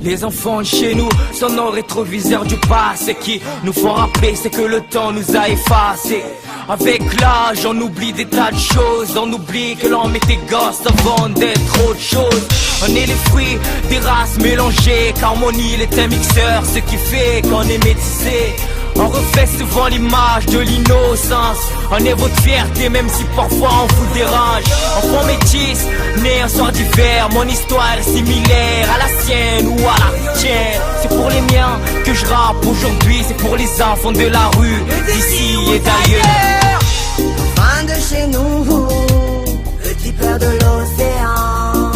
Les enfants de chez nous sont nos rétroviseurs du passé qui nous font rappeler ce que le temps nous a effacé. Avec l'âge on oublie des tas de choses, on oublie que l'on était gosse avant d'être autre chose. On est les fruits des races mélangées, qu'harmonie est un mixeur, ce qui fait qu'on est métissé. On refait souvent l'image de l'innocence. On est votre fierté même si parfois on vous dérange. Enfant métis, né un soir d'hiver. Mon histoire est similaire à la sienne ou à la tienne. C'est pour les miens que je rappe aujourd'hui. C'est pour les enfants de la rue, d'ici et d'ailleurs. Fin de chez nous, petit père de l'océan.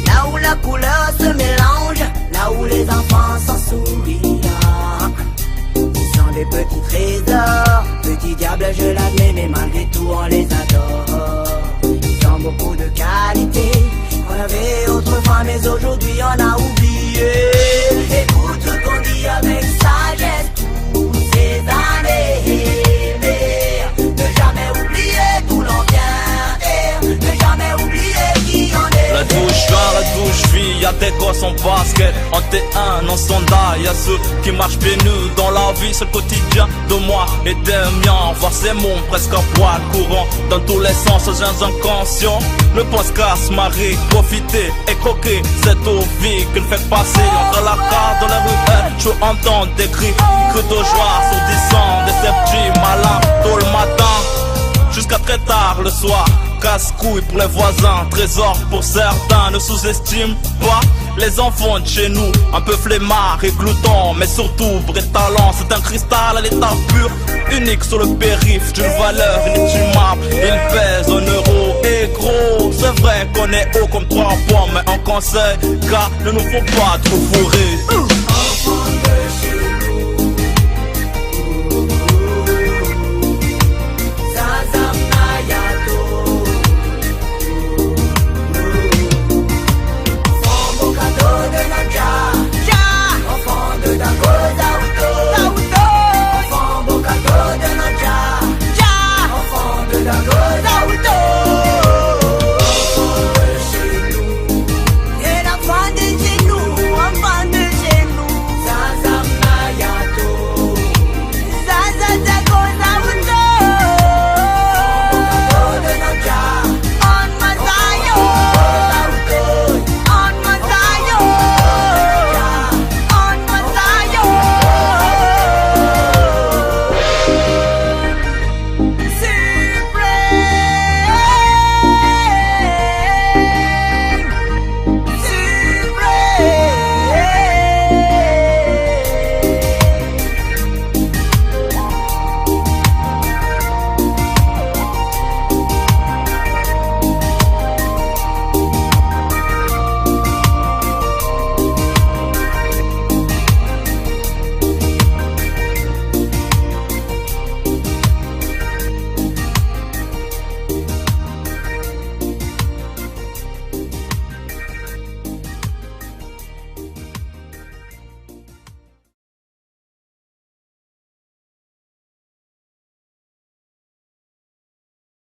Là où la couleur se mélange, là où les enfants sont souriants. Des petits trésors, petits diables je l'admets, mais malgré tout on les adore. Ils ont beaucoup de qualités qu'on avait autrefois, mais aujourd'hui on a oublié. Écoute ce qu'on dit avec sagesse toutes ces années. Ne jamais oublier tout l'ancien, ne jamais oublier qui on est. La douche vient, la douche vie, y'a des gosses en basket, en T1, en sondage, y'a ceux qui marchent pieds nus dans la vie, c'est le quotidien de moi et des miens. Voir ces mondes presque à poil courant, dans tous les sens, jeunes inconscients. Le poste casse, marie, profiter et croquer cette vie qu'une fait passer. Entre la carte dans la rue, je entends des cris de joie, sourdissants, des petits malins, tôt le matin, jusqu'à très tard le soir. Casse-couille pour les voisins, trésor pour certains. Ne sous-estime pas les enfants de chez nous, un peu flemmards et gloutons, mais surtout vrai talent. C'est un cristal à l'état pur, unique sur le périph' d'une valeur inestimable. Il pèse en euros et gros. C'est vrai qu'on est haut comme 3 pommes, mais en conseil, car ne nous faut pas trop fourrer.